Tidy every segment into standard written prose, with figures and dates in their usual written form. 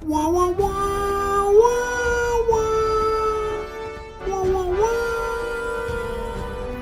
Wah wah wah wah wah wah wah wah.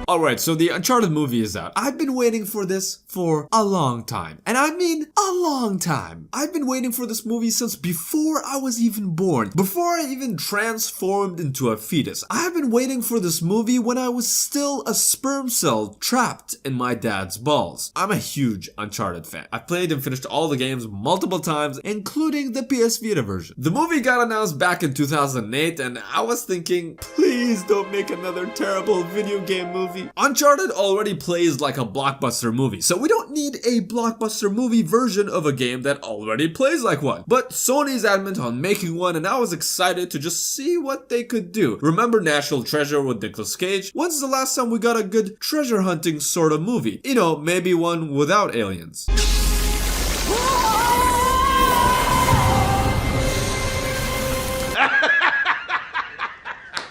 Alright, so the Uncharted movie is out. I've been waiting for this for a long time. And I mean a long time. I've been waiting for this movie since before I was even born. Before I even transformed into a fetus. I've been waiting for this movie when I was still a sperm cell trapped in my dad's balls. I'm a huge Uncharted fan. I've played and finished all the games multiple times, including the PS Vita version. The movie got announced back in 2008 and I was thinking, please don't make another terrible video game movie. Uncharted already plays like a blockbuster movie, so we don't need a blockbuster movie version of a game that already plays like one. But Sony's adamant on making one and I was excited to just see what they could do. Remember National Treasure with Nicolas Cage? When's the last time we got a good treasure hunting sort of movie? You know, maybe one without aliens.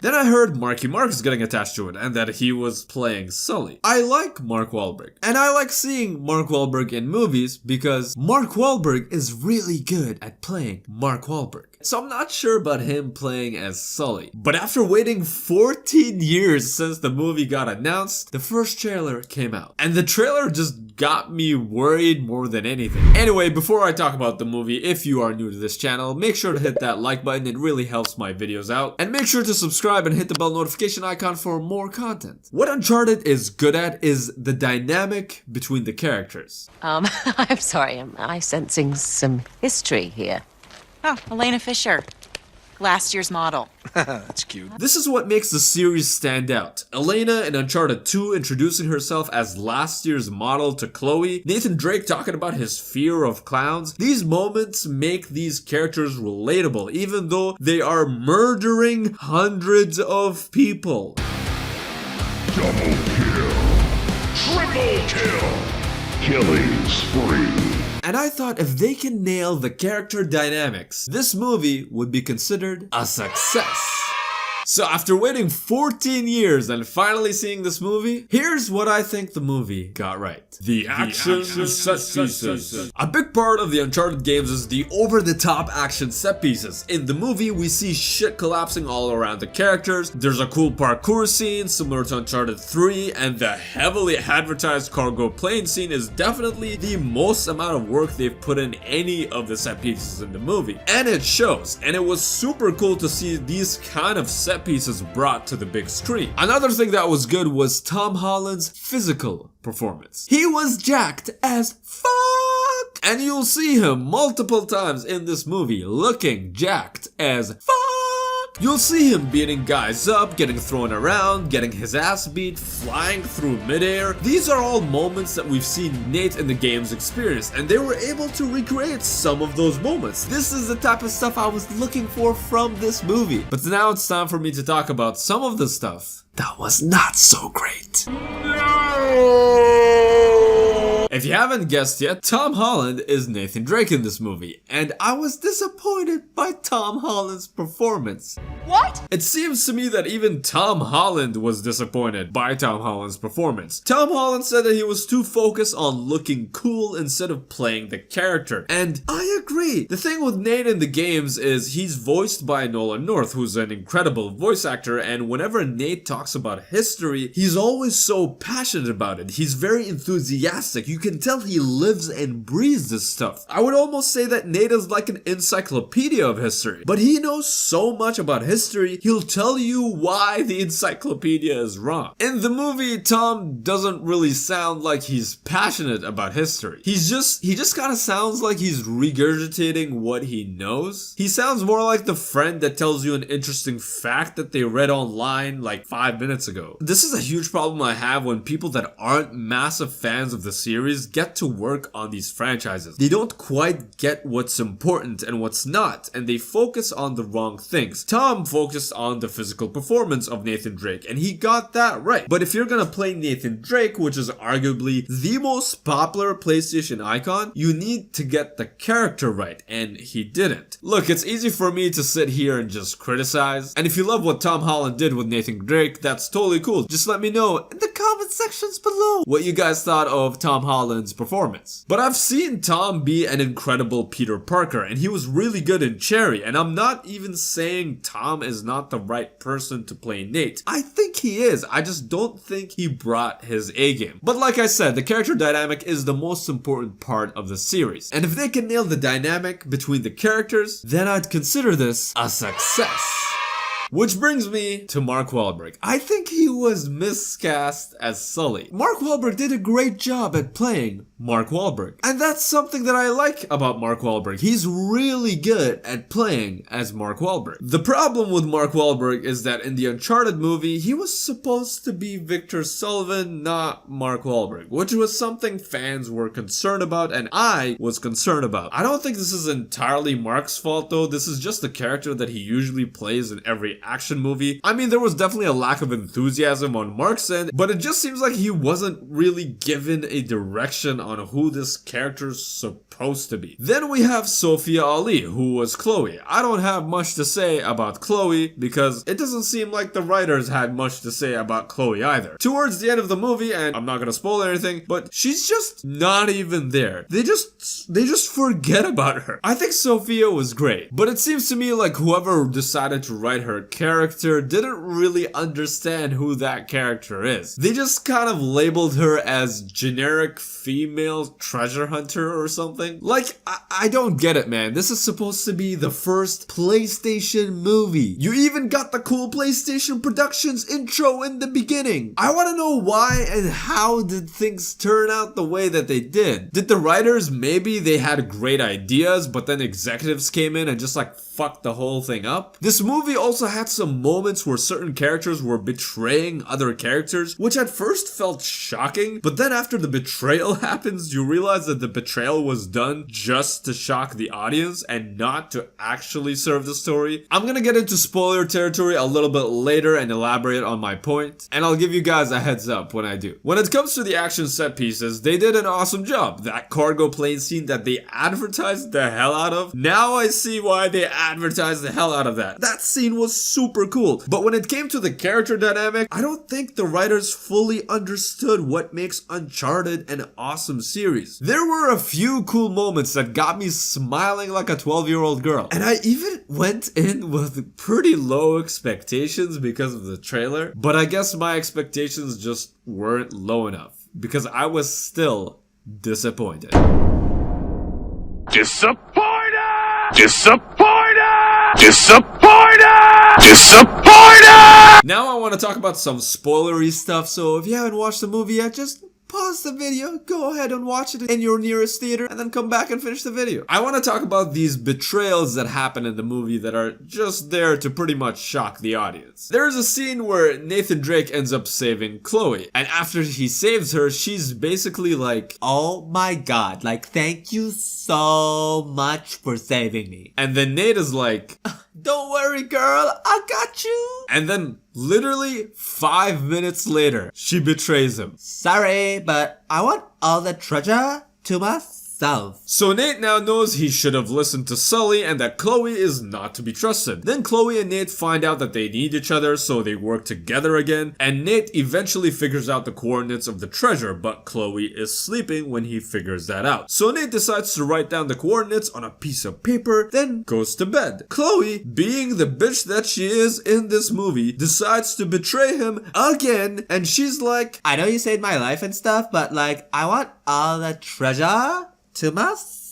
Then I heard Marky Mark is getting attached to it and that he was playing Sully. I like Mark Wahlberg. And I like seeing Mark Wahlberg in movies because Mark Wahlberg is really good at playing Mark Wahlberg. So I'm not sure about him playing as Sully. But after waiting 14 years since the movie got announced, the first trailer came out. And the trailer just got me worried more than anything. Anyway, before I talk about the movie, if you are new to this channel, make sure to hit that like button. It really helps my videos out. And make sure to subscribe and hit the bell notification icon for more content. What Uncharted is good at is the dynamic between the characters. I'm sorry, am I sensing some history here? Oh, Elena Fisher. Last year's model. That's cute. This is what makes the series stand out. Elena in Uncharted 2 introducing herself as last year's model to Chloe. Nathan Drake talking about his fear of clowns. These moments make these characters relatable, even though they are murdering hundreds of people. Double kill. Triple kill. Killing spree. And I thought if they can nail the character dynamics, this movie would be considered a success. So after waiting 14 years and finally seeing this movie, here's what I think the movie got right. The action set pieces. A big part of the Uncharted games is the over-the-top action set pieces. In the movie, we see shit collapsing all around the characters. There's a cool parkour scene similar to Uncharted 3, and the heavily advertised cargo plane scene is definitely the most amount of work they've put in any of the set pieces in the movie. And it shows, and it was super cool to see these kind of set pieces brought to the big screen. Another thing that was good was Tom Holland's physical performance. He was jacked as fuck! And you'll see him multiple times in this movie looking jacked as fuck! You'll see him beating guys up, getting thrown around, getting his ass beat, flying through midair. These are all moments that we've seen Nate in the games experience, and they were able to recreate some of those moments. This is the type of stuff I was looking for from this movie. But now it's time for me to talk about some of the stuff that was not so great. If you haven't guessed yet, Tom Holland is Nathan Drake in this movie, and I was disappointed by Tom Holland's performance. What? It seems to me that even Tom Holland was disappointed by Tom Holland's performance. Tom Holland said that he was too focused on looking cool instead of playing the character, and I agree. The thing with Nate in the games is he's voiced by Nolan North, who's an incredible voice actor, and whenever Nate talks about history, he's always so passionate about it. He's very enthusiastic. You can tell he lives and breathes this stuff. I would almost say that Nate is like an encyclopedia of history, but he knows so much about history, he'll tell you why the encyclopedia is wrong. In the movie, Tom doesn't really sound like he's passionate about history. He just kind of sounds like he's regurgitating what he knows. He sounds more like the friend that tells you an interesting fact that they read online like 5 minutes ago. This is a huge problem I have when people that aren't massive fans of the series get to work on these franchises. They don't quite get what's important and what's not, and they focus on the wrong things. Tom focused on the physical performance of Nathan Drake, and he got that right. But if you're gonna play Nathan Drake, which is arguably the most popular PlayStation icon, you need to get the character right, and he didn't. Look, it's easy for me to sit here and just criticize, and if you love what Tom Holland did with Nathan Drake, that's totally cool. Just let me know in the comment sections below what you guys thought of Tom Holland's performance. But I've seen Tom be an incredible Peter Parker, and he was really good in Cherry, and I'm not even saying Tom is not the right person to play Nate. I think he is, I just don't think he brought his A game. But like I said, the character dynamic is the most important part of the series, and if they can nail the dynamic between the characters, then I'd consider this a success. Which brings me to Mark Wahlberg. I think he was miscast as Sully. Mark Wahlberg did a great job at playing Mark Wahlberg. And that's something that I like about Mark Wahlberg. He's really good at playing as Mark Wahlberg. The problem with Mark Wahlberg is that in the Uncharted movie, he was supposed to be Victor Sullivan, not Mark Wahlberg, which was something fans were concerned about and I was concerned about. I don't think this is entirely Mark's fault though. This is just the character that he usually plays in every action movie. I mean, there was definitely a lack of enthusiasm on Mark's end, but it just seems like he wasn't really given a direction on who this character's supposed to be. Then we have Sophia Ali, who was Chloe. I don't have much to say about Chloe because it doesn't seem like the writers had much to say about Chloe either. Towards the end of the movie, and I'm not gonna spoil anything, but she's just not even there. They just forget about her. I think Sophia was great, but it seems to me like whoever decided to write her character didn't really understand who that character is. They just kind of labeled her as generic female treasure hunter or something. Like, I don't get it, man. This is supposed to be the first PlayStation movie. You even got the cool PlayStation Productions intro in the beginning. I want to know why and how did things turn out the way that they did. Did the writers, maybe they had great ideas, but then executives came in and just like fucked the whole thing up? This movie also had some moments where certain characters were betraying other characters, which at first felt shocking, but then after the betrayal happens, you realize that the betrayal was done just to shock the audience and not to actually serve the story. I'm gonna get into spoiler territory a little bit later and elaborate on my point, and I'll give you guys a heads up when I do. When it comes to the action set pieces, they did an awesome job. That cargo plane scene that they advertised the hell out of, now I see why they advertised the hell out of that. That scene was super cool. But when it came to the character dynamic, I don't think the writers fully understood what makes Uncharted an awesome series. There were a few cool moments that got me smiling like a 12-year-old girl. And I even went in with pretty low expectations because of the trailer. But I guess my expectations just weren't low enough because I was still disappointed. Disappointed! Disappointed! Disappointed! Disappointed! Now I want to talk about some spoilery stuff, so if you haven't watched the movie yet, just pause the video, go ahead and watch it in your nearest theater, and then come back and finish the video. I want to talk about these betrayals that happen in the movie that are just there to pretty much shock the audience. There's a scene where Nathan Drake ends up saving Chloe, and after he saves her, she's basically like, "Oh my god, like thank you so much for saving me." And then Nate is like, "Don't worry girl, I got you." And then literally 5 minutes later, she betrays him. "Sorry, but I want all the treasure to myself." So Nate now knows he should have listened to Sully and that Chloe is not to be trusted. Then Chloe and Nate find out that they need each other, so they work together again, and Nate eventually figures out the coordinates of the treasure, but Chloe is sleeping when he figures that out. So Nate decides to write down the coordinates on a piece of paper, then goes to bed. Chloe, being the bitch that she is in this movie, decides to betray him again, and she's like, "I know you saved my life and stuff, but like, I want all the treasure to myself."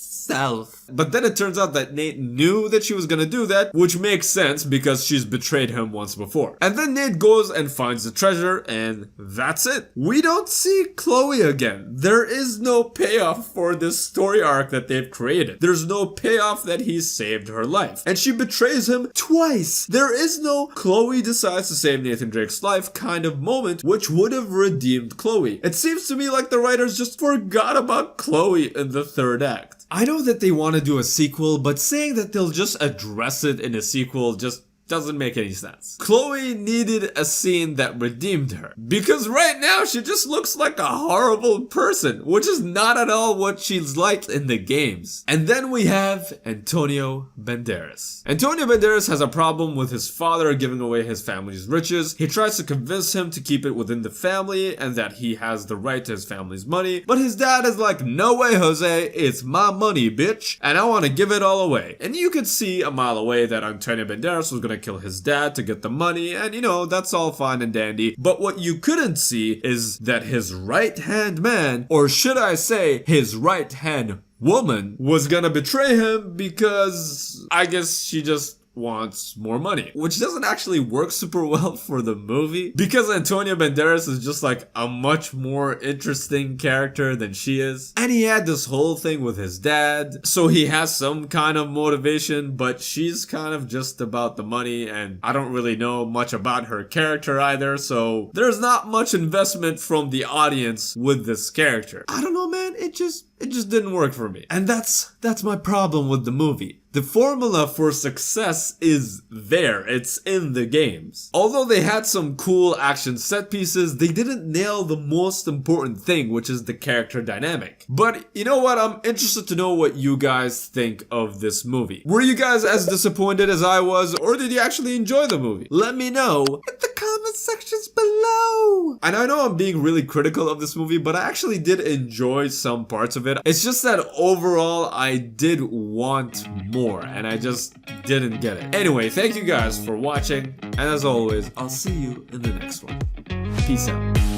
But then it turns out that Nate knew that she was gonna do that, which makes sense because she's betrayed him once before. And then Nate goes and finds the treasure, and that's it. We don't see Chloe again. There is no payoff for this story arc that they've created. There's no payoff that he saved her life. And she betrays him twice. There is no Chloe decides to save Nathan Drake's life kind of moment, which would have redeemed Chloe. It seems to me like the writers just forgot about Chloe in the third act. I know that they want to do a sequel, but saying that they'll just address it in a sequel just doesn't make any sense. Chloe needed a scene that redeemed her, because right now she just looks like a horrible person, which is not at all what she's like in the games. And then we have Antonio Banderas. Antonio Banderas has a problem with his father giving away his family's riches. He tries to convince him to keep it within the family and that he has the right to his family's money, but his dad is like, no way, Jose, it's my money, bitch, and I want to give it all away. And you could see a mile away that Antonio Banderas was gonna kill his dad to get the money, and you know, that's all fine and dandy. But what you couldn't see is that his right-hand man, or should I say his right-hand woman, was gonna betray him because I guess she just wants more money, which doesn't actually work super well for the movie because Antonio Banderas is just like a much more interesting character than she is, and he had this whole thing with his dad, so he has some kind of motivation, but she's kind of just about the money, and I don't really know much about her character either, so there's not much investment from the audience with this character. I don't know, man, it just didn't work for me. And that's my problem with the movie. The formula for success is there. It's in the games. Although they had some cool action set pieces, they didn't nail the most important thing, which is the character dynamic. But you know what? I'm interested to know what you guys think of this movie. Were you guys as disappointed as I was, or did you actually enjoy the movie? Let me know in the comment sections below. And I know I'm being really critical of this movie, but I actually did enjoy some parts of it. It's just that overall, I did want more, and I just didn't get it. Anyway, thank you guys for watching, and as always, I'll see you in the next one. Peace out.